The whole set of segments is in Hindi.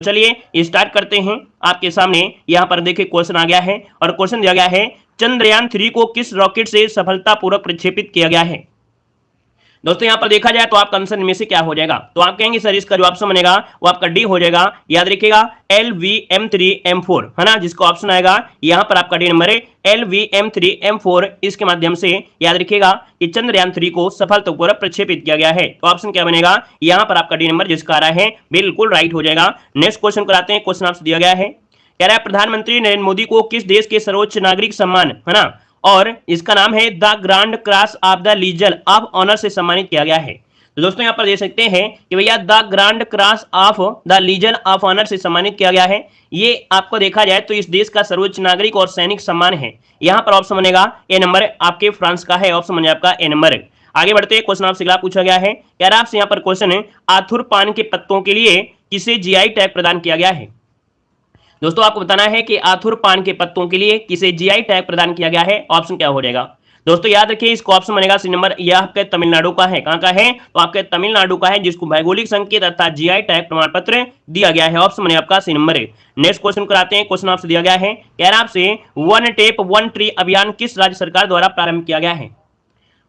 चलिए स्टार्ट करते हैं। आपके सामने यहाँ पर देखिए क्वेश्चन आ गया है और क्वेश्चन दिया गया है चंद्रयान 3 को किस रॉकेट से सफलतापूर्वक प्रक्षेपित किया गया है। दोस्तों यहाँ पर देखा जाए तो आपका आंसर इनमें से क्या हो जाएगा, तो आप कहेंगे सर इसका जो ऑप्शन बनेगा वो आपका डी हो जाएगा। याद रखिएगा LVM3M4 है ना, जिसका ऑप्शन आएगा यहाँ पर आपका डी नंबर है LVM3M4। इसके माध्यम से याद रखिएगा कि चंद्रयान 3 को सफलतापूर्वक प्रक्षेपित किया गया है। तो ऑप्शन क्या बनेगा यहाँ पर आपका डी नंबर जिसका आ रहा है बिल्कुल राइट हो जाएगा। नेक्स्ट क्वेश्चन कराते हैं। क्वेश्चन आपसे दिया गया है, कह रहा है प्रधानमंत्री नरेंद्र मोदी को किस देश के सर्वोच्च नागरिक सम्मान है ना, और इसका नाम है the grand cross of the legion of honour से सम्मानित किया गया है। तो दोस्तों यहाँ पर देख सकते हैं कि भैया the grand cross of the legion of honour से सम्मानित किया गया है। ये आपको देखा जाए तो इस देश का सर्वोच्च नागरिक और सैनिक सम्मान है। यहाँ पर ऑप्शन बनेगा ए नंबर, आपके फ्रांस का है, ऑप्शन बनेगा आपका ए नंबर। आगे बढ़ते हैं। क्वेश्चन आपसे अगला पूछा गया है, कह रहा आपसे यहाँ पर क्वेश्चन है आथुर पान के पत्तों के लिए किसे जीआई टैग प्रदान किया गया है। दोस्तों आपको बताना है कि आथुर पान के पत्तों के लिए किसे जीआई टैग प्रदान किया गया है। ऑप्शन क्या हो जाएगा दोस्तों, याद रखिए इसको ऑप्शन बनेगा सी नंबर। यह आपके तमिलनाडु का है। कहां का है, तो आपके तमिलनाडु का है, जिसको भौगोलिक संकेत अर्थात जीआई टैग प्रमाण पत्र दिया गया है। ऑप्शन बनेगा आपका सी नंबर। नेक्स्ट क्वेश्चन कराते हैं। क्वेश्चन आपसे दिया गया है, कह रहा आपसे वन टेप वन ट्री अभियान किस राज्य सरकार द्वारा प्रारंभ किया गया है।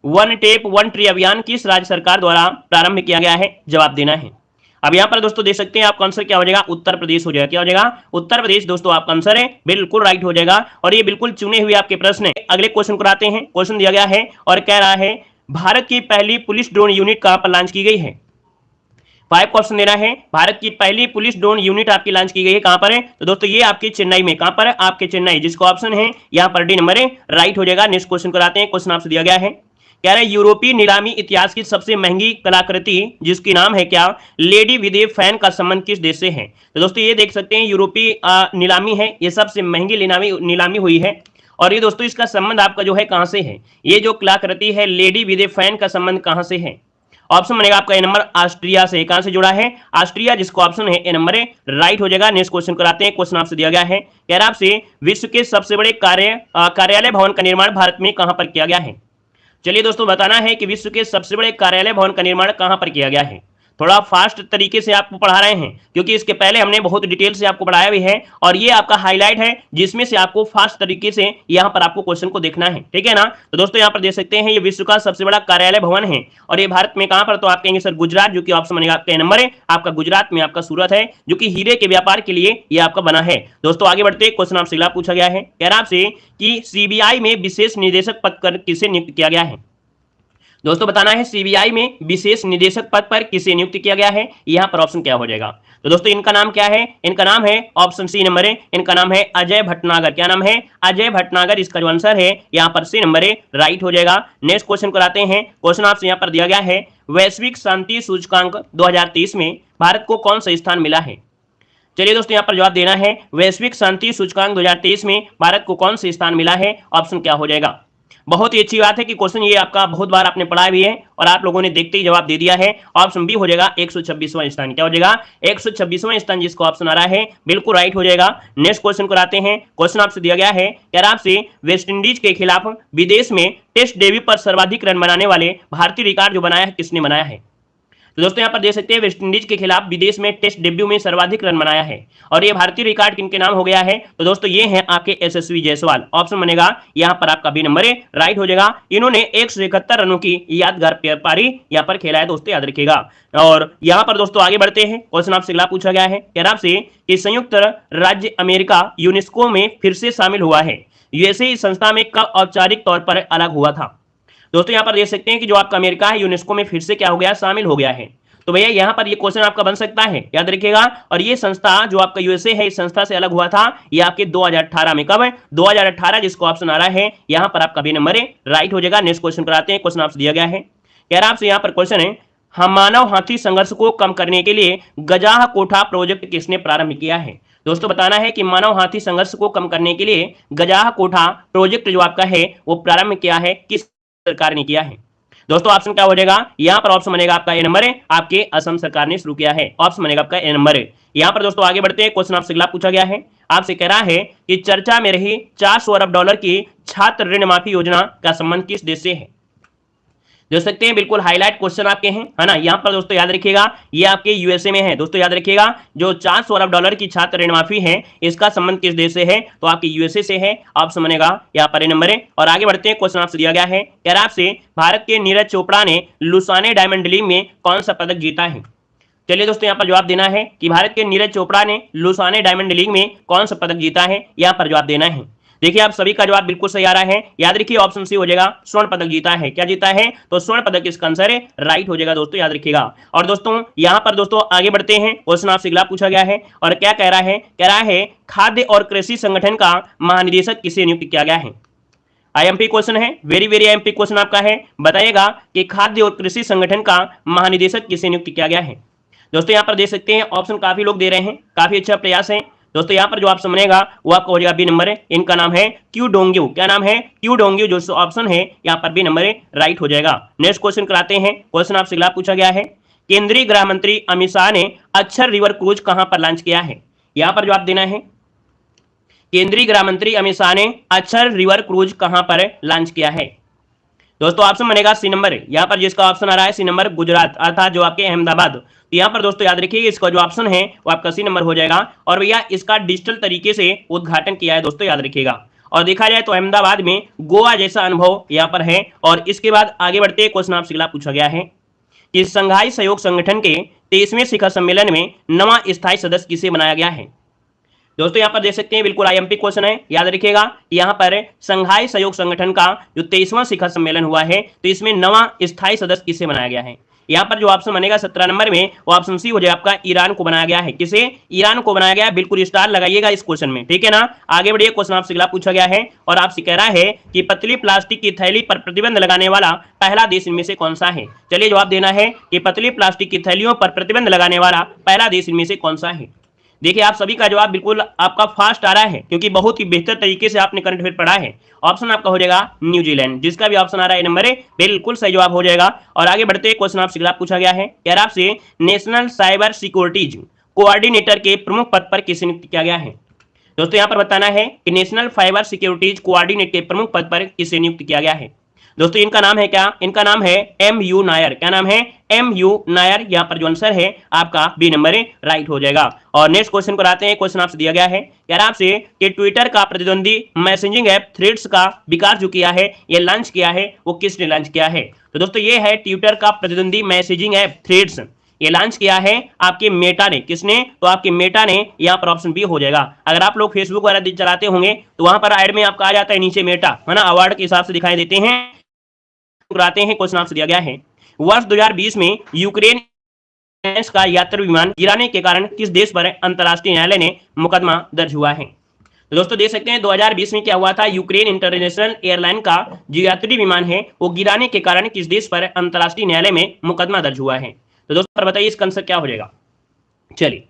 वन टेप वन ट्री अभियान किस राज्य सरकार द्वारा प्रारंभ किया गया है, जवाब देना है। अब यहाँ पर दोस्तों देख सकते हैं आपका आंसर क्या हो जाएगा, उत्तर प्रदेश हो जाएगा। क्या हो जाएगा, उत्तर प्रदेश। दोस्तों आपका आंसर है बिल्कुल राइट हो जाएगा और ये बिल्कुल चुने हुए आपके प्रश्न है। अगले क्वेश्चन को आते हैं। क्वेश्चन दिया गया है और कह रहा है भारत की पहली पुलिस ड्रोन यूनिट कहां पर लॉन्च की गई है। 5 ऑप्शन देना है। भारत की पहली पुलिस ड्रोन यूनिट आपकी लॉन्च की गई है, कहां पर है, तो दोस्तों ये आपकी चेन्नई में। कहां पर है, आपके चेन्नई, जिसका ऑप्शन है यहाँ पर डी नंबर है, राइट हो जाएगा। नेक्स्ट क्वेश्चन कराते हैं। क्वेश्चन आपसे दिया गया है, कह रहे यूरोपीय नीलामी इतिहास की सबसे महंगी कलाकृति जिसकी नाम है क्या, लेडी विद ए फैन का संबंध किस देश से है। तो दोस्तों ये देख सकते हैं यूरोपीय नीलामी है, ये सबसे महंगी नीलामी हुई है और ये दोस्तों इसका संबंध आपका जो है कहां से है, ये जो कलाकृति है लेडी विद ए फैन का संबंध कहां से है। ऑप्शन बनेगा आपका ए नंबर, ऑस्ट्रिया से। कहां से जुड़ा है, ऑस्ट्रिया, जिसको ऑप्शन है ए नंबर है, राइट हो जाएगा। नेक्स्ट क्वेश्चन कराते हैं। क्वेश्चन आपसे दिया गया है, कह रहा आपसे विश्व के सबसे बड़े कार्यालय भवन का निर्माण भारत में कहां पर किया गया है। चलिए दोस्तों बताना है कि विश्व के सबसे बड़े कार्यालय भवन का निर्माण कहां पर किया गया है। थोड़ा फास्ट तरीके से आपको पढ़ा रहे हैं क्योंकि इसके पहले हमने बहुत डिटेल से आपको पढ़ाया भी है और ये आपका हाईलाइट है जिसमें से आपको फास्ट तरीके से यहां पर आपको क्वेश्चन को देखना है, ठीक है ना। तो दोस्तों यहां पर देख सकते हैं ये विश्व का सबसे बड़ा कार्यालय भवन है और ये भारत में कहां पर, तो आप कहेंगे सर गुजरात, जो कि ऑप्शन बनेगा आपका नंबर है, आपका गुजरात में आपका सूरत है, जो कि हीरे के व्यापार के लिए ये आपका बना है। दोस्तों आगे बढ़ते, क्वेश्चन आपसे अगला पूछा गया है, कह रहा आपसे कि सीबीआई में विशेष निदेशक पद पर किसे नियुक्त किया गया है। दोस्तों बताना है सीबीआई में विशेष निदेशक पद पर किसे नियुक्त किया गया है, यहां पर ऑप्शन क्या हो जाएगा। तो दोस्तों इनका नाम क्या है, इनका नाम है ऑप्शन सी नंबर है, इनका नाम है अजय भटनागर। क्या नाम है, अजय भटनागर, इसका जो आंसर है यहां पर सी नंबर है, राइट हो जाएगा। नेक्स्ट क्वेश्चन कराते हैं। क्वेश्चन आपसे यहां पर दिया गया है, वैश्विक शांति सूचकांक 2023 में भारत को कौन सा स्थान मिला है। चलिए दोस्तों यहां पर जवाब देना है, वैश्विक शांति सूचकांक 2023 में भारत को कौन सा स्थान मिला है, ऑप्शन क्या हो जाएगा। बहुत ही अच्छी बात है कि क्वेश्चन ये आपका बहुत बार आपने पढ़ा भी है और आप लोगों ने देखते ही जवाब दे दिया है। ऑप्शन बी हो जाएगा 126वां स्थान। क्या हो जाएगा, 126वां स्थान, जिसको ऑप्शन आ रहा है बिल्कुल राइट हो जाएगा। नेक्स्ट क्वेश्चन कराते हैं। क्वेश्चन आपसे दिया गया है, कह रहा आपसे वेस्टइंडीज के खिलाफ विदेश में टेस्ट डेब्यू पर सर्वाधिक रन बनाने वाले भारतीय रिकॉर्ड जो बनाया है किसने बनाया है। तो दोस्तों यहाँ पर देख सकते हैं वेस्टइंडीज के खिलाफ विदेश में टेस्ट डेब्यू में सर्वाधिक रन बनाया है और ये भारतीय रिकॉर्ड किनके नाम हो गया है, तो दोस्तों ये हैं आपके यशस्वी जायसवाल। ऑप्शन बनेगा यहाँ पर आपका बी नंबर है, राइट हो जाएगा। इन्होंने 171 रनों की यादगार पारी यहाँ पर खेला है, दोस्तों याद रखिएगा। और यहाँ पर दोस्तों आगे बढ़ते हैं। क्वेश्चन आपसे अगला पूछा गया है, कह रहा आपसे कि संयुक्त राज्य अमेरिका यूनेस्को में फिर से शामिल हुआ है, यूएसए इस संस्था में कब औपचारिक तौर पर अलग हुआ था। दोस्तों यहाँ पर देख सकते हैं कि जो आपका अमेरिका है यूनेस्को में फिर से क्या हो गया, शामिल हो गया है। तो भैया यहाँ पर ये क्वेश्चन आपका बन सकता है, याद रखिएगा। और ये संस्था जो आपका यूएसए है, इस संस्था से अलग हुआ था ये आपके 2018 में। कब है, 2018, जिसको ऑप्शन आ रहा है यहाँ पर आपका बी नंबर है, राइट हो जाएगा। नेक्स्ट क्वेश्चन कराते हैं। क्वेश्चन आपसे दिया गया है, कह रहा आपसे यहाँ पर क्वेश्चन है, हम मानव हाथी संघर्ष को कम करने के लिए गजाह कोठा प्रोजेक्ट किसने प्रारंभ किया है। दोस्तों बताना है कि मानव हाथी संघर्ष को कम करने के लिए गजाह कोठा प्रोजेक्ट जो आपका है वो प्रारंभ किया है, किस सरकार ने किया है। दोस्तों ऑप्शन क्या हो जाएगा, यहाँ पर ऑप्शन बनेगा आपका ए नंबर है, आपके असम सरकार ने शुरू किया है। ऑप्शन बनेगा आपका ए नंबर है। यहाँ पर दोस्तों आगे बढ़ते हैं। क्वेश्चन आपसे अगला पूछा गया है, आपसे कह रहा है कि चर्चा में रही $400 अरब की छात्र ऋण माफी योजना का संबंध किस देश से है। देख सकते हैं बिल्कुल हाईलाइट क्वेश्चन आपके हैं, है ना। यहाँ पर दोस्तों याद रखिएगा ये आपके यूएसए में है। दोस्तों याद रखिएगा जो 400 अरब डॉलर की छात्र ऋण माफी है इसका संबंध किस देश से है, तो आपके यूएसए से है। ऑप्शन बनेगा यहाँ पर नंबर है। और आगे बढ़ते हैं, क्वेश्चन आपसे दिया गया है, कह रहा आपसे भारत के नीरज चोपड़ा ने लुसाने डायमंड लीग में कौन सा पदक जीता है। चलिए दोस्तों यहाँ पर जवाब देना है कि भारत के नीरज चोपड़ा ने लुसाने डायमंड लीग में कौन सा पदक जीता है, यहाँ पर जवाब देना है। देखिए आप सभी का जवाब बिल्कुल सही आ रहा है। याद रखिए ऑप्शन सी हो जाएगा, स्वर्ण पदक जीता है। क्या जीता है, तो स्वर्ण पदक इसका आंसर है, राइट हो जाएगा दोस्तों, याद रखिएगा। और दोस्तों यहाँ पर दोस्तों आगे बढ़ते हैं, क्वेश्चन आपसे अगला पूछा गया है और क्या कह रहा है, कह रहा है खाद्य और कृषि संगठन का महानिदेशक किसे नियुक्त किया गया है। आईएमपी क्वेश्चन है, वेरी वेरी आईएमपी क्वेश्चन आपका है। बताइएगा कि खाद्य और कृषि संगठन का महानिदेशक किसे नियुक्त किया गया है। दोस्तों यहाँ पर देख सकते हैं ऑप्शन काफी लोग दे रहे हैं, काफी अच्छा प्रयास है। दोस्तों यहाँ पर जो ऑप्शन बनेगा वो आपका हो जाएगा बी नंबर है। इनका नाम है क्यू डोंग्यू। क्या नाम है, क्यू डोंग्यू। जो ऑप्शन है यहाँ पर बी नंबर है, राइट हो जाएगा। नेक्स्ट क्वेश्चन कराते हैं, क्वेश्चन आपसे अगला पूछा गया है, केंद्रीय गृह मंत्री अमित शाह ने अक्षर रिवर क्रूज कहां पर लॉन्च किया है। यहाँ पर जवाब देना है, केंद्रीय गृह मंत्री अमित शाह ने अक्षर रिवर क्रूज कहां पर लॉन्च किया है। दोस्तों ऑप्शन बनेगा सी नंबर, यहाँ पर जिसका ऑप्शन आ रहा है सी नंबर, गुजरात, अर्थात जो आपके अहमदाबाद। तो यहाँ पर दोस्तों याद रखिए इसका जो ऑप्शन है वो आपका सी नंबर हो जाएगा। और भैया इसका डिजिटल तरीके से उद्घाटन किया है दोस्तों, याद रखिएगा। और देखा जाए तो अहमदाबाद में गोवा जैसा अनुभव यहाँ पर है। और इसके बाद आगे बढ़ते हैं, क्वेश्चन आपसे अगला पूछा गया है कि संघाई सहयोग संगठन के 23वें शिखर सम्मेलन में नवा स्थायी सदस्य किसे बनाया गया है। दोस्तों यहाँ पर देख सकते हैं बिल्कुल आईएमपी क्वेश्चन है। याद रखिएगा यहाँ पर संघाई सहयोग संगठन का जो 23वां शिखर सम्मेलन हुआ है तो इसमें नवा स्थायी सदस्य किसे बनाया गया है। यहाँ पर जो ऑप्शन बनेगा 17 नंबर में वो ऑप्शन सी हो जाए आपका, ईरान को बनाया गया है। किसे, ईरान को बनाया गया है। बिल्कुल स्टार लगाइएगा इस क्वेश्चन में, ठीक है ना। आगे बढ़िए, क्वेश्चन आपसे अगला पूछा गया है और आपसे कह रहा है कि पतली प्लास्टिक की थैली पर प्रतिबंध लगाने वाला पहला देश इनमें से कौन सा है। चलिए जवाब देना है कि पतली प्लास्टिक की थैलियों पर प्रतिबंध लगाने वाला पहला देश इनमें से कौन सा है। देखिए आप सभी का जवाब बिल्कुल आपका फास्ट आ रहा है क्योंकि बहुत ही बेहतर तरीके से आपने करंट अफेयर पढ़ा है। ऑप्शन आपका हो जाएगा न्यूजीलैंड, जिसका भी ऑप्शन आ रहा है नंबर है, बिल्कुल सही जवाब हो जाएगा। और आगे बढ़ते क्वेश्चन आपसे अगला पूछा गया है, कह रहा आपसे नेशनल साइबर सिक्योरिटीज कोऑर्डिनेटर के प्रमुख पद पर किसे नियुक्त किया गया है। दोस्तों यहाँ पर बताना है कि नेशनल साइबर सिक्योरिटीज कोऑर्डिनेटर के प्रमुख पद पर किसे नियुक्त किया गया है। दोस्तों इनका नाम है क्या, इनका नाम है MU नायर। क्या नाम है, MU नायर। यहाँ पर जो आंसर है आपका बी नंबर है, राइट हो जाएगा। और नेक्स्ट क्वेश्चन को आते हैं, क्वेश्चन आपसे दिया गया है, कह रहा आपसे कि ट्विटर का प्रतिद्वंदी मैसेजिंग ऐप थ्रेड्स का विकास जो किया है, ये लॉन्च किया है, वो किसने लॉन्च किया है। तो दोस्तों ये है ट्विटर का प्रतिद्वंदी मैसेजिंग ऐप थ्रेड्स, ये लॉन्च किया है आपके मेटा ने। किसने, तो आपके मेटा ने। यहाँ पर ऑप्शन बी हो जाएगा। अगर आप लोग फेसबुक वगैरह चलाते होंगे तो वहां पर एड में आपका आ जाता है नीचे मेटा, है ना, अवार्ड के हिसाब से दिखाई देते हैं। कराते हैं, क्वेश्चन आपसे दिया गया है, वर्ष 2020 में यूक्रेन का यात्री विमान गिराने के कारण किस देश पर अंतर्राष्ट्रीय न्यायालय ने मुकदमा दर्ज हुआ है। तो दोस्तों देख सकते हैं 2020 में क्या हुआ था, यूक्रेन इंटरनेशनल एयरलाइन का जो यात्री विमान है वो गिराने के कारण किस देश पर अंतर्राष्ट्रीय न्यायालय में मुकदमा दर्ज हुआ है। तो दोस्तों बताइए इसका आंसर क्या हो जाएगा। चलिए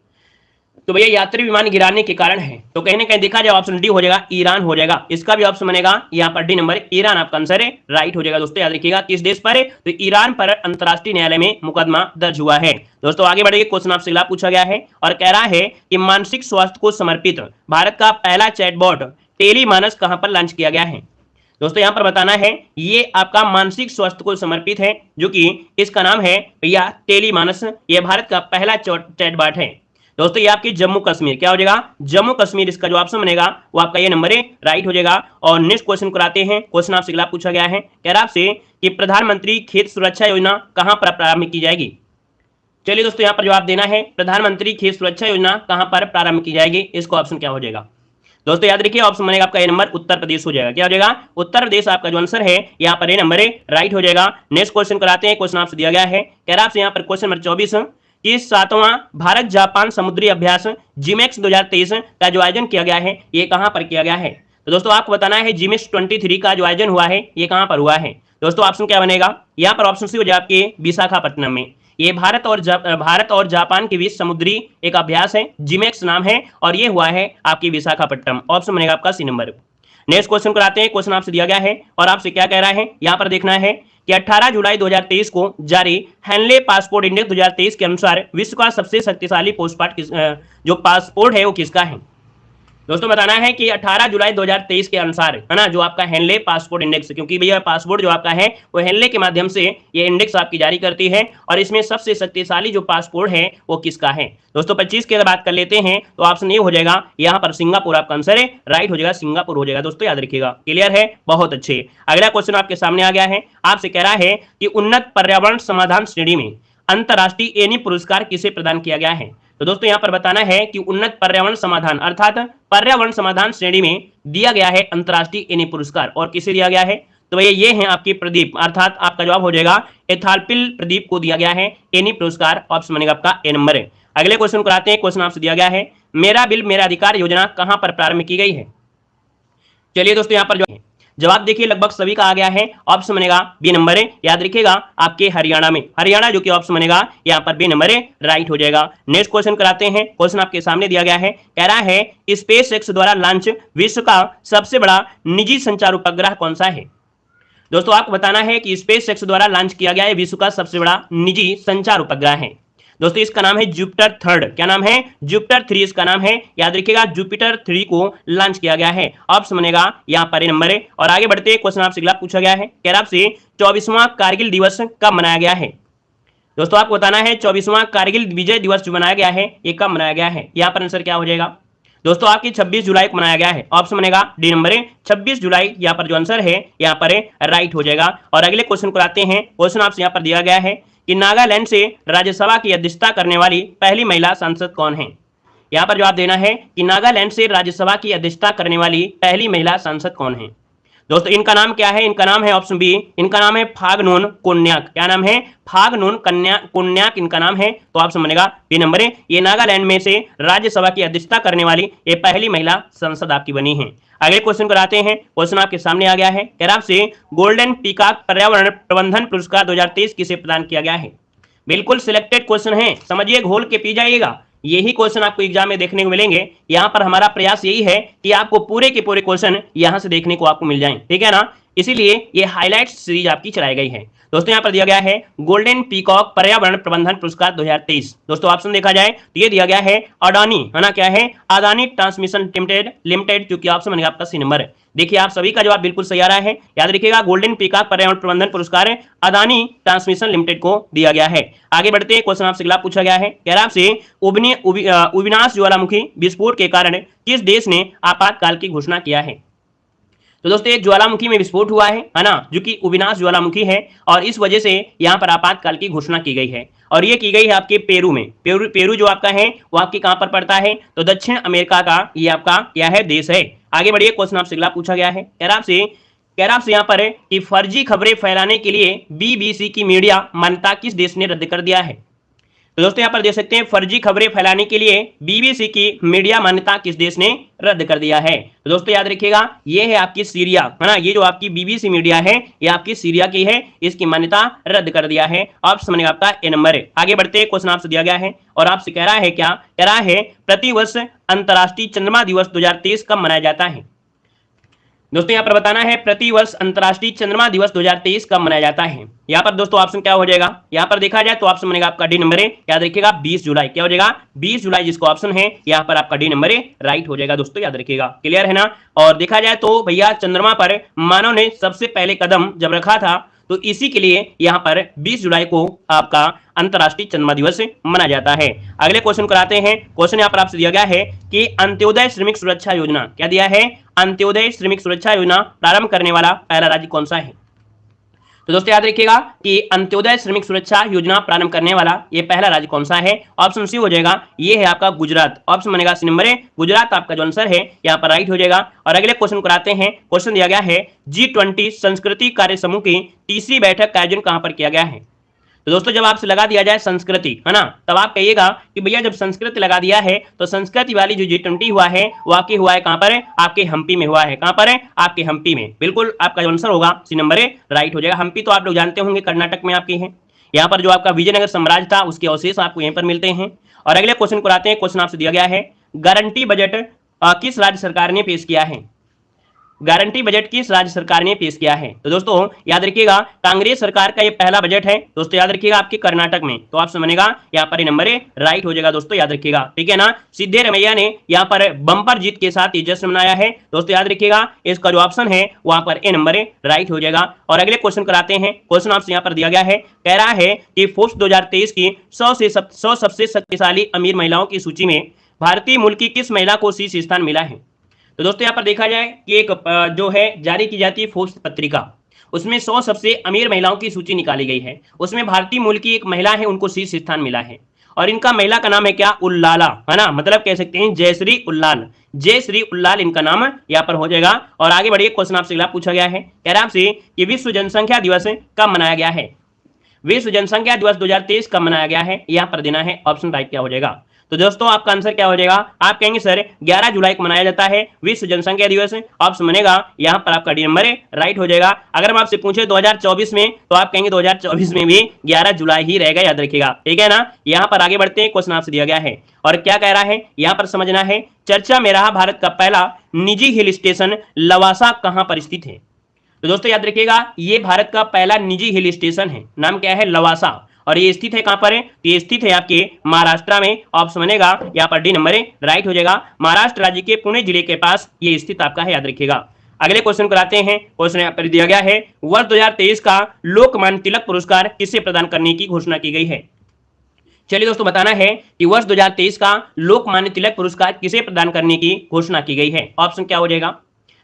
तो भैया यात्री विमान गिराने के कारण है तो कहीं ना कहीं देखा जाए ऑप्शन डी हो जाएगा, ईरान हो जाएगा। इसका भी ऑप्शन बनेगा यहाँ पर डी नंबर, ईरान आपका आंसर है, राइट हो जाएगा। दोस्तों याद रखिएगा किस देश पर है, तो ईरान पर अंतर्राष्ट्रीय न्यायालय में मुकदमा दर्ज हुआ है। दोस्तों आगे बढ़िए, क्वेश्चन आपसे अगला पूछा गया है और कह रहा है कि मानसिक स्वास्थ्य को समर्पित भारत का पहला चैटबॉट टेलीमानस कहां पर लॉन्च किया गया है। दोस्तों यहां पर बताना है ये आपका मानसिक स्वास्थ्य को समर्पित है, जो कि इसका नाम है भैया टेलीमानस। ये भारत का पहला चैटबॉट है। दोस्तों ये आपकी जम्मू कश्मीर, क्या हो जाएगा, जम्मू कश्मीर। इसका जो ऑप्शन बनेगा वो आपका ये नंबर है, राइट हो जाएगा। और नेक्स्ट क्वेश्चन कराते हैं, क्वेश्चन आपसे अगला पूछा गया है, कह रहा आपसे कि प्रधानमंत्री खेत सुरक्षा योजना कहां पर प्रारंभ की जाएगी। चलिए दोस्तों यहाँ पर जवाब देना है, प्रधानमंत्री खेत सुरक्षा योजना कहां पर प्रारंभ की जाएगी। इसका ऑप्शन क्या हो जाएगा। दोस्तों याद रखिए ऑप्शन बनेगा आपका ये नंबर, उत्तर प्रदेश हो जाएगा। क्या हो जाएगा, उत्तर प्रदेश आपका जो आंसर है यहाँ पर ये नंबर है, राइट हो जाएगा। नेक्स्ट क्वेश्चन कराते हैं, क्वेश्चन आपसे दिया गया है, कह रहा आपसे यहाँ पर क्वेश्चन नंबर 24 कि 7वां भारत जापान समुद्री अभ्यास जिमेक्स 2023 का जो आयोजन किया गया है ये कहां पर किया गया है। तो दोस्तों आपको बताना है जिमेक्स 23 का जो आयोजन हुआ है ये कहां पर हुआ है। दोस्तों ऑप्शन क्या बनेगा, यहाँ पर ऑप्शन सी हो जाए आपके विशाखापट्टनम में। ये भारत और जापान के बीच समुद्री एक अभ्यास है, जिमेक्स नाम है, और ये हुआ है आपकी विशाखापट्टनम। ऑप्शन बनेगा आपका सी नंबर। नेक्स्ट क्वेश्चन कराते हैं, क्वेश्चन आपसे दिया गया है और आपसे क्या कह रहा है, यहाँ पर देखना है कि 18 जुलाई 2023 को जारी हैनले पासपोर्ट इंडेक्स 2023 के अनुसार विश्व का सबसे शक्तिशाली जो पासपोर्ट है वो किसका है। दोस्तों बताना है कि 18 जुलाई 2023 के अनुसार, है ना, जो आपका हेनले पासपोर्ट इंडेक्स, क्योंकि भैया पासपोर्ट जो आपका है वो हेनले के माध्यम से ये इंडेक्स आपकी जारी करती है, और इसमें सबसे शक्तिशाली जो पासपोर्ट है वो किसका है। दोस्तों 25 की अगर बात कर लेते हैं तो ऑप्शन ए हो जाएगा यहाँ पर सिंगापुर आपका आंसर है, राइट हो जाएगा, सिंगापुर हो जाएगा। दोस्तों याद रखिएगा, क्लियर है, बहुत अच्छे। अगला क्वेश्चन आपके सामने आ गया है, आपसे कह रहा है कि उन्नत पर्यावरण समाधान श्रेणी में अंतरराष्ट्रीय एनी पुरस्कार किसे प्रदान किया गया है। तो दोस्तों यहाँ पर बताना है कि उन्नत पर्यावरण समाधान अर्थात पर्यावरण समाधान श्रेणी में दिया गया है अंतरराष्ट्रीय एनी पुरस्कार, और किसे दिया गया है। तो भैया ये है आपके प्रदीप, अर्थात आपका जवाब हो जाएगा एथालपिल प्रदीप को दिया गया है एनी पुरस्कार, ऑप्शन बनेगा आपका ए नंबर है। अगले क्वेश्चन को आते हैं, क्वेश्चन आपसे दिया गया है, मेरा बिल मेरा अधिकार योजना कहां पर प्रारंभ की गई है। चलिए दोस्तों यहाँ पर जो है जवाब देखिए लगभग सभी का आ गया है, ऑप्शन बनेगा बी नंबर है, याद रखिएगा आपके हरियाणा में, हरियाणा जो कि ऑप्शन बनेगा यहाँ पर बी नंबर है, राइट हो जाएगा। नेक्स्ट क्वेश्चन कराते हैं, क्वेश्चन आपके सामने दिया गया है, कह रहा है स्पेस एक्स द्वारा लॉन्च विश्व का सबसे बड़ा निजी संचार उपग्रह कौन सा है। दोस्तों आपको बताना है कि स्पेस एक्स द्वारा लॉन्च किया गया है विश्व का सबसे बड़ा निजी संचार उपग्रह है। दोस्तों इसका नाम है जुपिटर 3, क्या नाम है, जुपिटर 3 इसका नाम है, याद रखिएगा जुपिटर 3 को लॉन्च किया गया है, ऑप्शन बनेगा यहाँ पर नंबर है। और आगे बढ़ते क्वेश्चन आपसे अगला पूछा गया है, कह रहा आपसे 24वां कारगिल दिवस कब मनाया गया है। दोस्तों आपको बताना है 24वां कारगिल विजय दिवस जो मनाया गया है ये कब मनाया गया है। यहाँ पर आंसर क्या हो जाएगा। दोस्तों आपकी 26 जुलाई को मनाया गया है, ऑप्शन बनेगा डी नंबर है, 26 जुलाई यहाँ पर जो आंसर है यहाँ पर राइट हो जाएगा। और अगले क्वेश्चन को आते हैं, क्वेश्चन आपसे यहाँ पर दिया गया है कि नागालैंड से राज्यसभा की अध्यक्षता करने वाली पहली महिला सांसद कौन है। यहाँ पर जवाब देना है कि नागालैंड से राज्यसभा की अध्यक्षता करने वाली पहली महिला सांसद कौन है। दोस्तों इनका नाम क्या है, इनका नाम है ऑप्शन बी, इनका नाम है फागनोन कोन्याक, क्या नाम है, फागनोन कोन्याक इनका नाम है, तो ऑप्शन बनेगा बी नंबर है। ये नागालैंड में से राज्यसभा की अध्यक्षता करने वाली ये पहली महिला सांसद आपकी बनी है। अगले क्वेश्चन कराते हैं, क्वेश्चन आपके सामने आ गया है, कह रहा आपसे गोल्डन पीकॉक पर्यावरण प्रबंधन पुरस्कार 2023 किसे प्रदान किया गया है। बिल्कुल सिलेक्टेड क्वेश्चन है, समझिए घोल के पी जाइएगा, यही क्वेश्चन आपको एग्जाम में देखने को मिलेंगे। यहाँ पर हमारा प्रयास यही है कि आपको पूरे के पूरे क्वेश्चन यहाँ से देखने को आपको मिल जाएं, ठीक है ना, इसीलिए ये हाईलाइट सीरीज आपकी चलाई गई है। दोस्तों यहाँ पर दिया गया है गोल्डन पीकॉक पर्यावरण प्रबंधन पुरस्कार 2023। दोस्तों ऑप्शन देखा जाए तो ये दिया गया है अडानी, है ना, क्या है, अदानी ट्रांसमिशन लिमिटेड, जो कि ऑप्शन बनेगा आपका सी नंबर है। देखिए आप सभी का जवाब बिल्कुल सही आ रहा है, याद रखिएगा गोल्डन पीकॉक पर्यावरण प्रबंधन पुरस्कार अदानी ट्रांसमिशन लिमिटेड को दिया गया है। आगे बढ़ते हैं, क्वेश्चन आपसे अगला पूछा गया है, कह रहा आपसे अविनाश ज्वालामुखी विस्फोट के कारण किस देश ने आपातकाल की घोषणा किया है। तो दोस्तों एक ज्वालामुखी में विस्फोट हुआ है ना, जो कि अविनाश ज्वालामुखी है, और इस वजह से यहाँ पर आपातकाल की घोषणा की गई है, और ये की गई है आपके पेरू में। पेरू जो आपका है वो आपके कहां पर पड़ता है, तो दक्षिण अमेरिका का ये आपका क्या है, देश है। आगे बढ़िए, क्वेश्चन आपसे अगला पूछा गया है, कह रहा आपसे यहाँ पर कि फर्जी खबरें फैलाने के लिए बीबीसी की मीडिया मान्यता किस देश ने रद्द कर दिया है। तो दोस्तों यहाँ पर देख सकते हैं फर्जी खबरें फैलाने के लिए बीबीसी की मीडिया मान्यता किस देश ने रद्द कर दिया है। तो दोस्तों याद रखिएगा ये है आपकी सीरिया, है ना, ये जो आपकी बीबीसी मीडिया है ये आपकी सीरिया की है, इसकी मान्यता रद्द कर दिया है, ऑप्शन बनेगा आपका ए नंबर है। आगे बढ़ते हैं, क्वेश्चन आपसे दिया गया है और आपसे कह रहा है क्या, कह रहा है प्रतिवर्ष अंतर्राष्ट्रीय चंद्रमा दिवस 2023 कब मनाया जाता है। दोस्तों यहाँ पर बताना है प्रतिवर्ष अंतर्राष्ट्रीय चंद्रमा दिवस 2023 कब मनाया जाता है। यहाँ पर दोस्तों ऑप्शन क्या हो जाएगा, यहाँ पर देखा जाए तो ऑप्शन बनेगा आपका डी नंबर है, याद रखिएगा 20 जुलाई, क्या हो जाएगा 20 जुलाई जिसको ऑप्शन है यहाँ पर आपका डी नंबर है, राइट हो जाएगा। दोस्तों याद रखिएगा, क्लियर है ना। और देखा जाए तो भैया चंद्रमा पर मानव ने सबसे पहले कदम जब रखा था तो इसी के लिए यहाँ पर 20 जुलाई को आपका अंतर्राष्ट्रीय चंद्रमा दिवस मनाया जाता है। अगले क्वेश्चन कराते हैं, क्वेश्चन यहाँ पर आपसे दिया गया है कि अंत्योदय श्रमिक सुरक्षा योजना, क्या दिया है, अंत्योदय श्रमिक सुरक्षा योजना प्रारंभ करने वाला पहला राज्य कौन सा है। तो दोस्तों याद रखिएगा कि अंत्योदय श्रमिक सुरक्षा योजना प्रारंभ करने वाला ये पहला राज्य कौन सा है, ऑप्शन सी हो जाएगा, ये है आपका गुजरात, ऑप्शन बनेगा सी नंबर है, गुजरात आपका जो आंसर है यहाँ पर राइट हो जाएगा। और अगले क्वेश्चन कराते हैं, क्वेश्चन दिया गया है G20 संस्कृति कार्य समूह की तीसरी बैठक का आयोजन कहां पर किया गया है। तो दोस्तों जब आपसे लगा दिया जाए संस्कृति, है ना, तब आप कहिएगा कि भैया जब संस्कृति लगा दिया है तो संस्कृति वाली जो G20 हुआ है वो आपके हुआ है कहां पर है, आपके हम्पी में हुआ है, कहां पर है, आपके हम्पी में, बिल्कुल आपका जो आंसर होगा सी नंबर है, राइट हो जाएगा। हम्पी तो आप लोग जानते होंगे कर्नाटक में आपकी है, यहाँ पर जो आपका विजयनगर साम्राज्य था उसके अवशेष आपको यहीं पर मिलते हैं। और अगले क्वेश्चन को आते हैं, क्वेश्चन आपसे दिया गया है गारंटी बजट किस राज्य सरकार ने पेश किया है। गारंटी बजट किस राज्य सरकार ने पेश किया है? तो दोस्तों याद रखिएगा, कांग्रेस सरकार का ये पहला बजट है। दोस्तों याद रखिएगा आपके कर्नाटक में, तो आप समझेगा यहाँ पर नंबर ए राइट हो जाएगा। दोस्तों याद रखिएगा, ठीक है ना। सिद्धरमैया ने यहाँ पर बम्पर जीत के साथ ये जश्न मनाया है। दोस्तों याद रखिएगा, इसका जो ऑप्शन है वहां पर ए नंबर ए राइट हो जाएगा। और अगले क्वेश्चन कराते हैं। क्वेश्चन आपसे यहाँ पर दिया गया है, कह रहा है कि फोर्ब्स 2023 की 100 सबसे शक्तिशाली अमीर महिलाओं की सूची में भारतीय मूल की किस महिला को शीर्ष स्थान मिला है? तो दोस्तों यहाँ पर देखा जाए कि एक जो है जारी की जाती है फोर्ब्स पत्रिका, उसमें 100 सबसे अमीर महिलाओं की सूची निकाली गई है। उसमें भारतीय मूल की एक महिला है, उनको शीर्ष स्थान मिला है। और इनका महिला का नाम है क्या? उल्लाला, है ना, मतलब कह सकते हैं जयश्री उल्लाल। जयश्री उल्लाल इनका नाम यहाँ पर हो जाएगा। और आगे बढ़िए, क्वेश्चन आपसे अगला पूछा गया है, कह रहा आपसे कि विश्व जनसंख्या दिवस कब मनाया गया है? विश्व जनसंख्या दिवस 2023 कब मनाया गया है? यहाँ पर देना है ऑप्शन राइट क्या हो जाएगा। तो दोस्तों आपका आंसर क्या हो जाएगा? आप कहेंगे सर 11 जुलाई को मनाया जाता है विश्व जनसंख्या दिवस। ऑप्शन बनेगा यहाँ पर आपका डी नंबर राइट हो जाएगा। अगर हम आपसे पूछे 2024 में, तो आप कहेंगे 2024 में भी 11 जुलाई ही रहेगा, याद रखिएगा, ठीक है ना। यहाँ पर आगे बढ़ते हैं, क्वेश्चन आपसे दिया गया है और क्या कह रहा है यहाँ पर समझना है। चर्चा में रहा भारत का पहला निजी हिल स्टेशन लवासा कहां पर स्थित है? तो दोस्तों याद रखिएगा, ये भारत का पहला निजी हिल स्टेशन है, नाम क्या है? लवासा। और ये स्थित है कहां पर है? तो ये स्थित है आपके महाराष्ट्र में। ऑप्शन बनेगा यहाँ पर डी नंबर राइट हो जाएगा। महाराष्ट्र राज्य के पुणे जिले के पास ये स्थित आपका है, याद रखिएगा। अगले क्वेश्चन कराते हैं। क्वेश्चन यहाँ पर दिया गया है, वर्ष 2023 का लोकमान्य तिलक पुरस्कार किसे प्रदान करने की घोषणा की गई है? चलिए दोस्तों बताना है कि वर्ष 2023 का लोकमान्य तिलक पुरस्कार किसे प्रदान करने की घोषणा की गई है। ऑप्शन क्या हो जाएगा?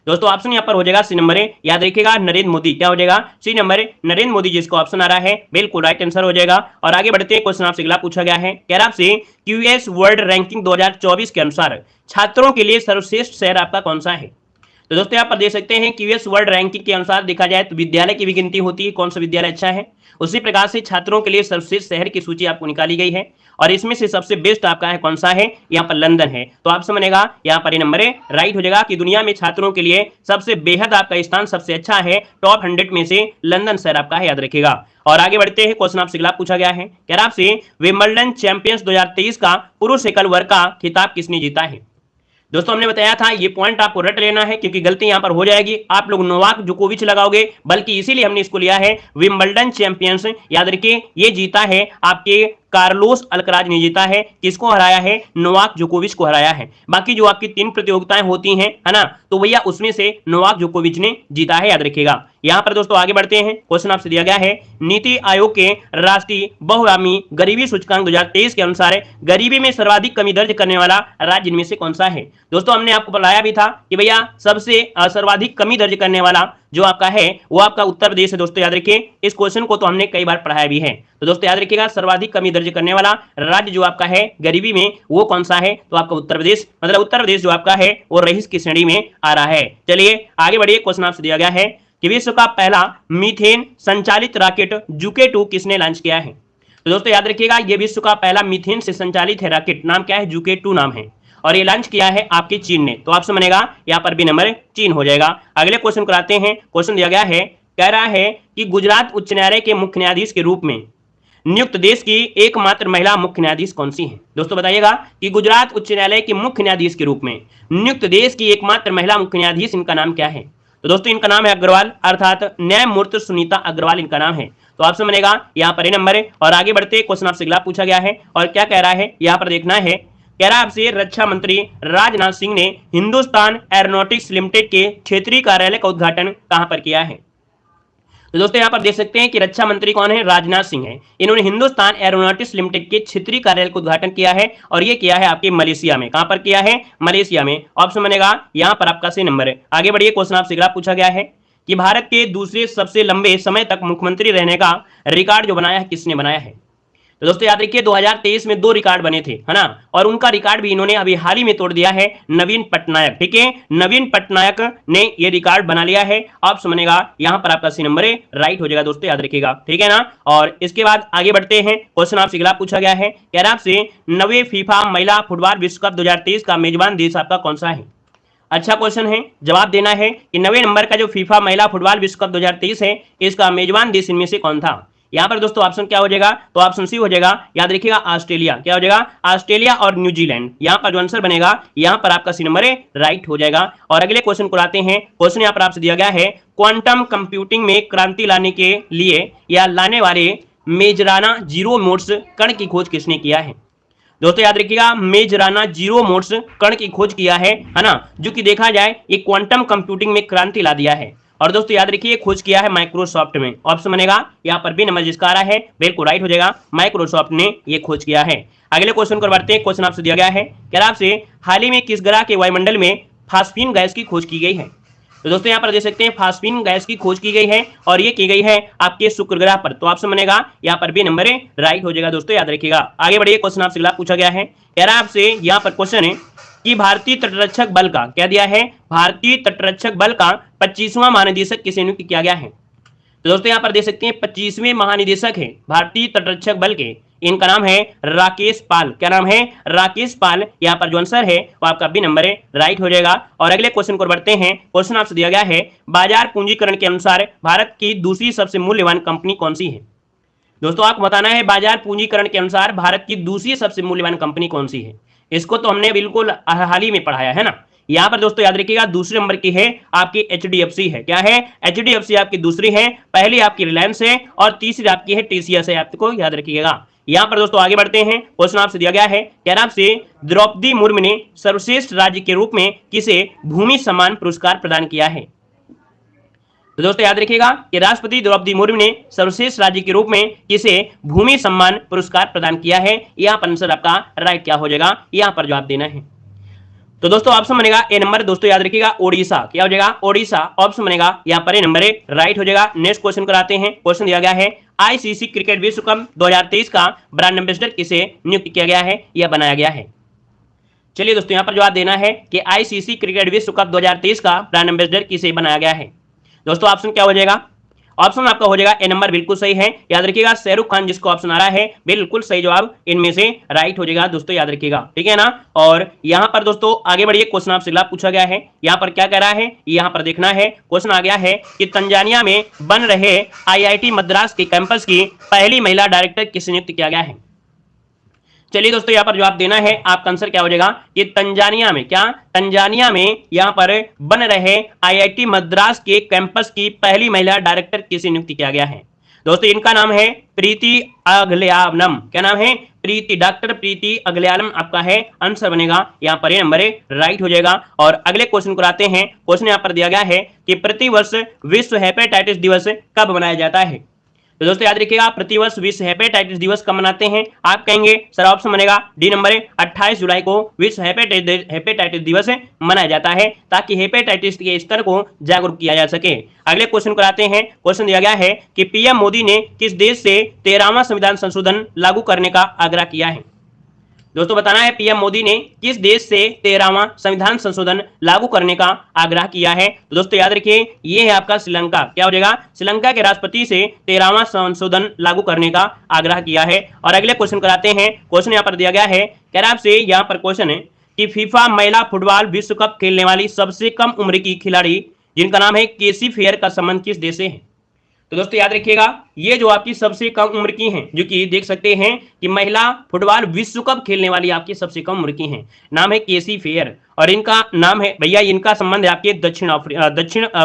दोस्तों ऑप्शन यहाँ पर हो जाएगा सी नंबर याद रखिएगा नरेंद्र मोदी। क्या हो जाएगा? सी नंबर नरेंद्र मोदी जिसका ऑप्शन आ रहा है, बिल्कुल राइट आंसर हो जाएगा। और आगे बढ़ते हैं, क्वेश्चन आपसे अगला पूछा गया है, कह रहा आपसे क्यूएस वर्ल्ड रैंकिंग 2024 के अनुसार छात्रों के लिए सर्वश्रेष्ठ शहर आपका कौन सा है? तो दोस्तों यहाँ पर देख सकते हैं क्यूएस वर्ल्ड रैंकिंग के अनुसार देखा जाए तो विद्यालय की भी गिनती होती है, कौन सा विद्यालय अच्छा है। उसी प्रकार से छात्रों के लिए सर्वश्रेष्ठ शहर की सूची आपको निकाली गई है और इसमें से सबसे बेस्ट आपका है कौन सा है? यहाँ पर लंदन है। तो आप समझेगा यहाँ पर नंबर राइट हो जाएगा कि दुनिया में छात्रों के लिए सबसे बेहद आपका स्थान सबसे अच्छा है, टॉप 100 में से लंदन शहर आपका है, याद रखिएगा। और आगे बढ़ते हैं, क्वेश्चन आपसे अगला पूछा गया है, कह रहा आपसे विंबलडन चैंपियंस 2023 का पुरुष एकल वर्ग का खिताब किसने जीता है? दोस्तों हमने बताया था ये पॉइंट आपको रट लेना है क्योंकि गलती यहां पर हो जाएगी, आप लोग नोवाक जोकोविच लगाओगे, बल्कि इसीलिए हमने इसको लिया है विंबलडन चैंपियंस। याद रखिए ये जीता है आपके कार्लोस अल्कराज ने जीता है। किसको हराया है? नोवाक जोकोविच को हराया है। बाकी जो आपकी 3 प्रतियोगिताएं होती हैं, है ना, तो भैया उसमें से नोवाक जोकोविच ने जीता है, याद रखिएगा। यहां पर दोस्तों आगे बढ़ते हैं, क्वेश्चन आपसे दिया गया है नीति आयोग के राष्ट्रीय बहुआयामी गरीबी सूचकांक 2023 के अनुसार गरीबी में सर्वाधिक कमी दर्ज करने वाला राज्य इनमें से कौन सा है? दोस्तों हमने आपको बताया भी था कि भैया सबसे सर्वाधिक कमी दर्ज करने वाला जो आपका है वो आपका उत्तर प्रदेश है। दोस्तों याद रखिए, इस क्वेश्चन को तो हमने कई बार पढ़ाया भी है। तो दोस्तों याद रखिएगा सर्वाधिक कमी दर्ज करने वाला राज्य जो आपका है गरीबी में वो कौन सा है? तो आपका उत्तर प्रदेश, मतलब उत्तर प्रदेश जो आपका है वो रईस की श्रेणी में आ रहा है। चलिए आगे बढ़िए, क्वेश्चन आपसे दिया गया है कि विश्व का पहला मीथेन संचालित रॉकेट जुके 2 किसने लॉन्च किया है? तो दोस्तों याद रखिएगा ये विश्व का पहला मीथेन से संचालित है रॉकेट, नाम क्या है? जुके 2 नाम है और ये लॉन्च किया है आपके चीन ने। तो आपसे बनेगा यहाँ पर भी नंबर चीन हो जाएगा। अगले क्वेश्चन कराते हैं। क्वेश्चन दिया गया है, कह रहा है कि गुजरात उच्च न्यायालय के मुख्य न्यायाधीश के रूप में नियुक्त देश की एकमात्र महिला मुख्य न्यायाधीश कौन सी है? दोस्तों बताइएगा कि गुजरात उच्च न्यायालय के मुख्य न्यायाधीश के रूप में नियुक्त देश की एकमात्र महिला मुख्य न्यायाधीश, इनका नाम क्या है? तो दोस्तों इनका नाम है अग्रवाल, अर्थात न्यायमूर्ति सुनीता अग्रवाल इनका नाम है। तो आपसे बनेगा यहाँ पर नंबर है। और आगे बढ़ते क्वेश्चन आपसे अगला पूछा गया है और क्या कह रहा है यहाँ पर देखना है, कह रहा आपसे रक्षा मंत्री राजनाथ सिंह ने हिंदुस्तान एरोनॉटिक्स लिमिटेड के क्षेत्रीय कार्यालय का उद्घाटन कहां पर किया है? तो दोस्तों यहां पर देख सकते हैं कि रक्षा मंत्री कौन है? राजनाथ सिंह है। इन्होंने हिंदुस्तान एरोनॉटिक्स लिमिटेड के क्षेत्रीय कार्यालय का उद्घाटन किया है और ये किया है आपके मलेशिया में। कहां पर किया है? मलेशिया में। ऑप्शन बनेगा यहां पर आपका सी नंबर है। आगे बढ़िए, क्वेश्चन आपसे अगला पूछा गया है कि भारत के दूसरे सबसे लंबे समय तक मुख्यमंत्री रहने का रिकॉर्ड जो बनाया है किसने बनाया है? तो दोस्तों याद रखिए 2023 में 2 रिकॉर्ड बने थे, है ना, और उनका रिकॉर्ड भी इन्होंने अभी हाल ही में तोड़ दिया है, नवीन पटनायक। ठीक है, नवीन पटनायक ने ये रिकॉर्ड बना लिया है। ऑप्शन बनेगा यहां पर आपका सी नंबर राइट हो जाएगा। दोस्तों याद रखिएगा, ठीक है ना। और इसके बाद आगे बढ़ते हैं, क्वेश्चन आपसे अगला पूछा गया है, कह रहा आपसे 9वें फीफा महिला फुटबॉल विश्व कप 2023 का मेजबान देश आपका कौन सा है? अच्छा क्वेश्चन है, जवाब देना है कि 9वें नंबर का जो फीफा महिला फुटबॉल विश्व कप 2023 है इसका मेजबान देश इनमें से कौन था? यहाँ पर दोस्तों ऑप्शन क्या हो जाएगा, तो ऑप्शन सी हो जाएगा, याद रखिएगा ऑस्ट्रेलिया। क्या हो जाएगा, ऑस्ट्रेलिया और न्यूजीलैंड। यहाँ पर जो आंसर बनेगा यहाँ पर आपका सी नंबर राइट हो जाएगा। और अगले क्वेश्चन को लाते हैं। क्वेश्चन यहाँ पर आपसे दिया गया है, क्वांटम कंप्यूटिंग में क्रांति लाने के लिए या लाने वाले मेजराना जीरो मोड्स कण की खोज किसने किया है। दोस्तों याद रखिएगा, मेजराना जीरो मोड्स कण की खोज किया है ना, जो कि देखा जाए ये क्वांटम कंप्यूटिंग में क्रांति ला दिया है। और दोस्तों याद रखिए खोज किया है माइक्रोसॉफ्ट में। ऑप्शन बनेगा यहाँ पर बी नंबर जिसका आ रहा है बिल्कुल राइट हो जाएगा, माइक्रोसॉफ्ट ने ये खोज किया है। अगले क्वेश्चन को बढ़ते हैं। क्वेश्चन आपसे दिया गया है, क्या आपसे हाल ही में किस ग्रह के वायुमंडल में फास्फीन गैस की खोज की गई है। तो दोस्तों यहाँ पर देख सकते हैं फास्फीन गैस की खोज की गई है और ये की गई है आपके शुक्र ग्रह पर। तो ऑप्शन बनेगा यहाँ पर बी नंबर राइट हो जाएगा। दोस्तों याद रखिएगा। आगे बढ़िए, क्वेश्चन आपसे अगला पूछा गया है, कह रहा है आपसे यहाँ पर क्वेश्चन है कि भारतीय तटरक्षक बल का क्या दिया है, भारतीय तटरक्षक बल का 25वां महानिदेशक किसे नियुक्त किया गया है। तो दोस्तों यहाँ पर देख सकते हैं 25वें महानिदेशक है भारतीय तटरक्षक बल के, इनका नाम है राकेश पाल। क्या नाम है, राकेश पाल। यहाँ पर जो आंसर है वो आपका बी नंबर राइट हो जाएगा। और अगले क्वेश्चन को बढ़ते हैं। क्वेश्चन आपसे दिया गया है, बाजार पूंजीकरण के अनुसार भारत की दूसरी सबसे मूल्यवान कंपनी कौन सी है। दोस्तों आपको बताना है बाजार पूंजीकरण के अनुसार भारत की दूसरी सबसे मूल्यवान कंपनी कौन सी है। इसको तो हमने बिल्कुल हाल ही में पढ़ाया है ना। यहाँ पर दोस्तों याद रखिएगा दूसरे नंबर की है आपकी एचडीएफसी है। क्या है, एचडीएफसी आपकी दूसरी है, पहली आपकी रिलायंस है और तीसरी आपकी है टीसीएस है। आपको याद रखिएगा। यहाँ पर दोस्तों आगे बढ़ते हैं। क्वेश्चन आपसे दिया गया है, क्या नाम से द्रौपदी मुर्मू ने सर्वश्रेष्ठ राज्य के रूप में किसे भूमि सम्मान पुरस्कार प्रदान किया है। तो दोस्तों याद रखिएगा कि राष्ट्रपति द्रौपदी मुर्मू ने सर्वश्रेष्ठ राज्य के रूप में किसे भूमि सम्मान पुरस्कार प्रदान किया है। यहाँ पर आंसर आपका राइट क्या हो जाएगा, यहाँ पर जवाब देना है। तो दोस्तों ऑप्शन बनेगा ए नंबर। दोस्तों याद रखिएगा ओडिशा। क्या हो जाएगा, ओडिशा। ऑप्शन बनेगा यहाँ पर ए नंबर राइट हो जाएगा। नेक्स्ट क्वेश्चन कराते हैं। क्वेश्चन दिया गया है, आईसीसी क्रिकेट विश्व कप 2023 का ब्रांड एम्बेसडर किसे नियुक्त किया गया है या बनाया गया है। चलिए दोस्तों यहाँ पर जवाब देना है कि आईसीसी क्रिकेट विश्व कप 2023 का ब्रांड एम्बेसडर किसे बनाया गया है। दोस्तों ऑप्शन क्या हो जाएगा, ऑप्शन आपका हो जाएगा ए नंबर बिल्कुल सही है। याद रखिएगा शाहरुख खान जिसको ऑप्शन आ रहा है बिल्कुल सही जवाब इनमें से राइट हो जाएगा। दोस्तों याद रखिएगा, ठीक है ना। और यहाँ पर दोस्तों आगे बढ़िए, क्वेश्चन आपसे अगला पूछा गया है। यहाँ पर क्या कह रहा है, यहाँ पर देखना है। क्वेश्चन आ गया है कि तंजानिया में बन रहे आईआईटी मद्रास के कैंपस की पहली महिला डायरेक्टर किसे नियुक्त किया गया है। चलिए दोस्तों यहाँ पर जवाब देना है। आपका आंसर क्या हो जाएगा कि तंजानिया में, क्या तंजानिया में यहाँ पर बन रहे आईआईटी मद्रास के कैंपस की पहली महिला डायरेक्टर किसे नियुक्त किया गया है। दोस्तों इनका नाम है प्रीति अगलयालम। क्या नाम है, प्रीति, डॉक्टर प्रीति अगलयालम आपका है। आंसर बनेगा यहाँ पर नंबर राइट हो जाएगा। और अगले क्वेश्चन को आते हैं। क्वेश्चन यहाँ पर दिया गया है कि प्रतिवर्ष विश्व हेपेटाइटिस दिवस कब मनाया जाता है। तो दोस्तों याद रखिएगा प्रतिवर्ष विश्व हेपेटाइटिस दिवस कब मनाते हैं। आप कहेंगे सर ऑप्शन बनेगा डी नंबर 28 जुलाई को विश्व हेपेटाइटिस दिवस मनाया जाता है, ताकि हेपेटाइटिस के स्तर को जागरूक किया जा सके। अगले क्वेश्चन को आते हैं। क्वेश्चन दिया गया है कि पीएम मोदी ने किस देश से 13वां संविधान संशोधन लागू करने का आग्रह किया है। दोस्तों बताना है पीएम मोदी ने किस देश से 13वां संविधान संशोधन लागू करने का आग्रह किया है। तो दोस्तों याद रखिए ये है आपका श्रीलंका। क्या हो जाएगा, श्रीलंका के राष्ट्रपति से 13वां संशोधन लागू करने का आग्रह किया है। और अगले क्वेश्चन कराते हैं। क्वेश्चन यहाँ पर दिया गया है, कह रहा आपसे यहाँ पर क्वेश्चन है कि फीफा महिला फुटबॉल विश्व कप खेलने वाली सबसे कम उम्र की खिलाड़ी जिनका नाम है केसी फेयर का संबंध किस देश से है। तो दोस्तों याद रखिएगा ये जो आपकी सबसे कम उम्र की हैं, जो कि देख सकते हैं कि महिला फुटबॉल विश्व कप खेलने वाली आपकी सबसे कम उम्र की हैं, नाम है केसी फेयर। और इनका नाम है भैया, इनका संबंध है आपके दक्षिण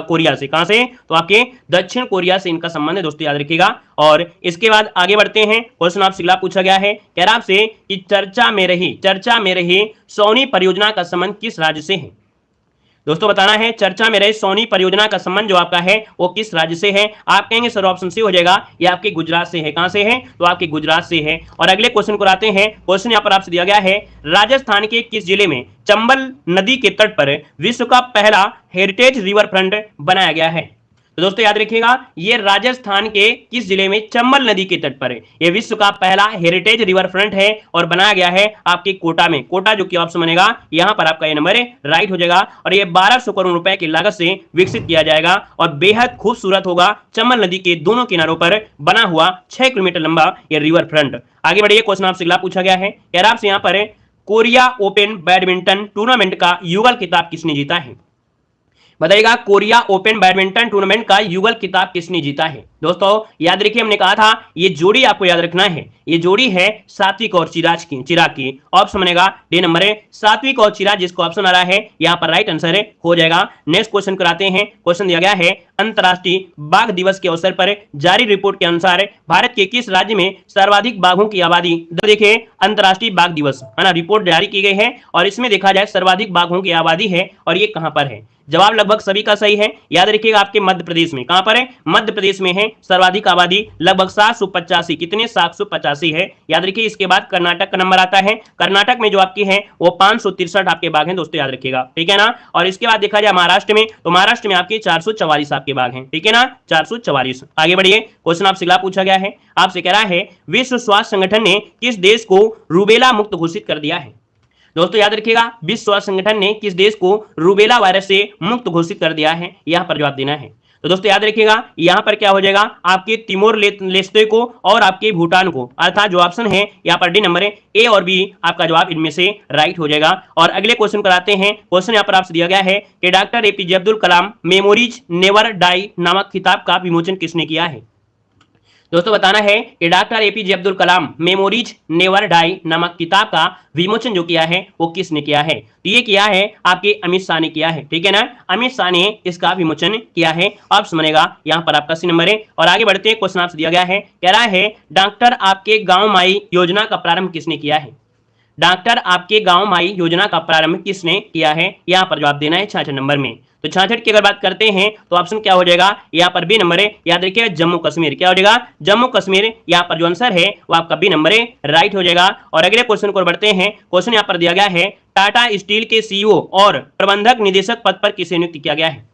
कोरिया से। कहां से, तो आपके दक्षिण कोरिया से इनका संबंध है। दोस्तों याद रखिएगा। और इसके बाद आगे बढ़ते हैं। क्वेश्चन आपसे अगला पूछा गया है, कह रहा आपसे कि चर्चा में रही सोनी परियोजना का संबंध किस राज्य से है। दोस्तों बताना है चर्चा में रहे सोनी परियोजना का संबंध जो आपका है वो किस राज्य से है। आप कहेंगे सर ऑप्शन सी हो जाएगा, ये आपके गुजरात से है। कहां से है, तो आपके गुजरात से है। और अगले क्वेश्चन को आते हैं। क्वेश्चन यहाँ पर आपसे दिया गया है, राजस्थान के किस जिले में चंबल नदी के तट पर विश्व का पहला हेरिटेज रिवर फ्रंट बनाया गया है। तो दोस्तों याद रखिएगा ये राजस्थान के किस जिले में चंबल नदी के तट पर है ये विश्व का पहला हेरिटेज रिवर फ्रंट है और बनाया गया है आपके कोटा में। कोटा जो कि ऑप्शन बनेगा यहां पर आपका ये नंबर राइट हो जाएगा। और ये 1200 करोड़ रुपए की लागत से विकसित किया जाएगा और बेहद खूबसूरत होगा। चंबल नदी के दोनों किनारों पर बना हुआ 6 किलोमीटर लंबा ये रिवर फ्रंट। आगे बढ़िए, क्वेश्चन आपसे अगला पूछा गया है, यार आपसे यहाँ पर कोरिया ओपन बैडमिंटन टूर्नामेंट का युगल खिताब किसने जीता है। बताइएगा कोरिया ओपन बैडमिंटन टूर्नामेंट का युगल खिताब किसने जीता है। दोस्तों याद रखिए, हमने कहा था ये जोड़ी आपको याद रखना है, ये जोड़ी है सात्विक और चिराग की। ऑप्शन बनेगा डी नंबर है सात्विक और चिराग, जिसको ऑप्शन आ रहा है यहाँ पर राइट आंसर हो जाएगा। नेक्स्ट क्वेश्चन कराते हैं। क्वेश्चन दिया गया है अंतर्राष्ट्रीय बाघ दिवस के अवसर पर जारी रिपोर्ट के अनुसार भारत के किस राज्य में सर्वाधिक बाघों की आबादी। देखिए अंतर्राष्ट्रीय बाघ दिवस है ना, रिपोर्ट जारी की गई है और इसमें देखा जाए सर्वाधिक बाघों की आबादी है और ये कहां पर है। जवाब लगभग सभी का सही है। याद रखिएगा आपके मध्य प्रदेश में, कहां पर है, मध्य प्रदेश में है सर्वाधिक आबादी लगभग 785। कितने, 785 है। याद रखिए इसके बाद कर्नाटक का नंबर आता है। कर्नाटक में जो आपकी है वो 563 आपके बाघ हैं दोस्तों, याद रखिएगा, ठीक है ना। और इसके बाद देखा जाए महाराष्ट्र में, तो महाराष्ट्र में आपके 444 आपके बाघ हैं, ठीक है ना, 444। आगे बढ़िए, क्वेश्चन आपसे अगला पूछा गया है, आपसे कह रहा है विश्व स्वास्थ्य संगठन ने किस देश को रूबेला मुक्त घोषित कर दिया है। दोस्तों याद रखिएगा विश्व स्वास्थ्य संगठन ने किस देश को रूबेला वायरस से मुक्त घोषित कर दिया है, यहां पर जवाब देना है। तो दोस्तों याद रखिएगा यहां पर क्या हो जाएगा, आपके तिमोर लेस्ते को और आपके भूटान को, अर्थात जो ऑप्शन है यहां पर डी नंबर है ए और बी आपका जवाब इनमें से राइट हो जाएगा। और अगले क्वेश्चन कराते हैं। क्वेश्चन यहां पर आपसे दिया गया है कि doctor APJ Abdul Kalam memories never die नामक किताब का विमोचन किसने किया है। दोस्तों बताना है कि doctor APJ Abdul Kalam memories never die नामक किताब का विमोचन जो किया है वो किसने किया है। तो ये किया है आपके अमित शाह ने किया है, ठीक है ना, अमित शाह ने इसका विमोचन किया है। ऑप्शन बनेगा यहाँ पर आपका सी नंबर है। और आगे बढ़ते हैं, क्वेश्चन आपसे दिया गया है, कह रहा है डॉक्टर आपके गांव माई योजना का प्रारंभ किसने किया है। डॉक्टर आपके गांव माई योजना का प्रारंभ किसने किया है, यहाँ पर जवाब देना है 66 नंबर में। तो 66 की अगर बात करते हैं तो ऑप्शन क्या हो जाएगा, यहाँ पर बी नंबर है। याद रखिएगा जम्मू कश्मीर, क्या हो जाएगा, जम्मू कश्मीर। यहाँ पर जो आंसर है वो आपका बी नंबर है, राइट हो जाएगा। और अगले क्वेश्चन को बढ़ते हैं। क्वेश्चन यहाँ पर दिया गया है टाटा स्टील के सीईओ और प्रबंधक निदेशक पद पर किसे नियुक्त किया गया है।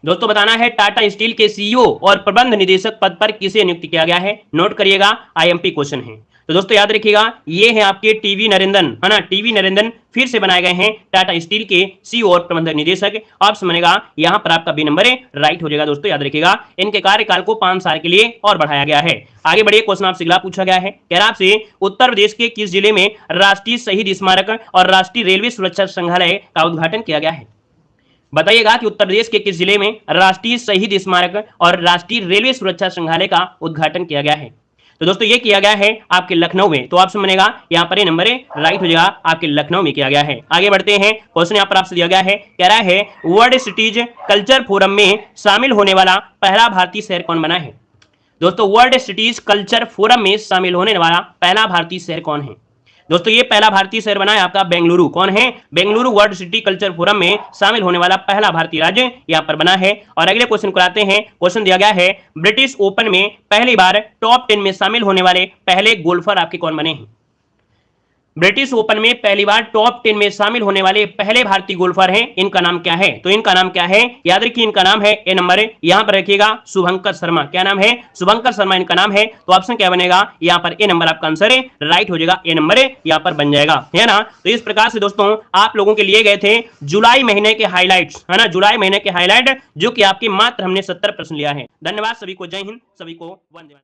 दोस्तों बताना है टाटा स्टील के सीईओ और प्रबंध निदेशक पद पर किसे नियुक्त किया गया है। नोट करिएगा, आईएमपी क्वेश्चन है। तो दोस्तों याद रखिएगा ये है आपके टीवी नरेंद्रन, है ना, टीवी नरेंद्रन फिर से बनाए गए हैं टाटा स्टील के सीईओ और प्रबंधक निदेशक। ऑप्शन बनेगा यहाँ पर आपका बी नंबर है, राइट हो जाएगा। दोस्तों याद रखिएगा इनके कार्यकाल को 5 साल के लिए और बढ़ाया गया है। आगे बढ़िए, क्वेश्चन आपसे अगला पूछा गया है, कह रहा आपसे उत्तर प्रदेश के किस जिले में राष्ट्रीय शहीद स्मारक और राष्ट्रीय रेलवे सुरक्षा संग्रहालय का उद्घाटन किया गया है। बताइएगा कि उत्तर प्रदेश के किस जिले में राष्ट्रीय शहीद स्मारक और राष्ट्रीय रेलवे सुरक्षा संग्रहालय का उद्घाटन किया गया है। तो दोस्तों ये किया गया है आपके लखनऊ में। तो ऑप्शन बनेगा यहाँ पर ये नंबर है, राइट हो जाएगा, आपके लखनऊ में किया गया है। आगे बढ़ते हैं, क्वेश्चन यहाँ पर आपसे दिया गया है, कह रहा है वर्ल्ड सिटीज कल्चर फोरम में शामिल होने वाला पहला भारतीय शहर कौन बना है। दोस्तों वर्ल्ड सिटीज कल्चर फोरम में शामिल होने वाला पहला भारतीय शहर कौन है। दोस्तों ये पहला भारतीय शहर बना है आपका बेंगलुरु। कौन है, Bengaluru world city culture forum में शामिल होने वाला पहला भारतीय राज्य यहाँ पर बना है। और अगले क्वेश्चन को आते हैं। क्वेश्चन दिया गया है ब्रिटिश ओपन में पहली बार टॉप 10 में शामिल होने वाले पहले गोल्फर आपके कौन बने हैं। ब्रिटिश ओपन में पहली बार टॉप 10 में शामिल होने वाले पहले भारतीय गोल्फर हैं, इनका नाम क्या है। तो इनका नाम क्या है, याद रखिए इनका नाम है ए नंबर है, यहां पर रखिएगा शुभंकर शर्मा। क्या नाम है, शुभंकर शर्मा इनका नाम है। तो ऑप्शन क्या बनेगा, यहां पर ए नंबर आपका आंसर है, राइट हो जाएगा, ए नंबर है यहां पर बन जाएगा, है ना। तो इस प्रकार से दोस्तों आप लोगों के लिए गए थे जुलाई महीने के हाईलाइट्स, है ना, जुलाई महीने के हाईलाइट जो कि आपके मात्र हमने 70 प्रश्न लिया है। धन्यवाद सभी को, जय हिंद, सभी को वंदे मातरम।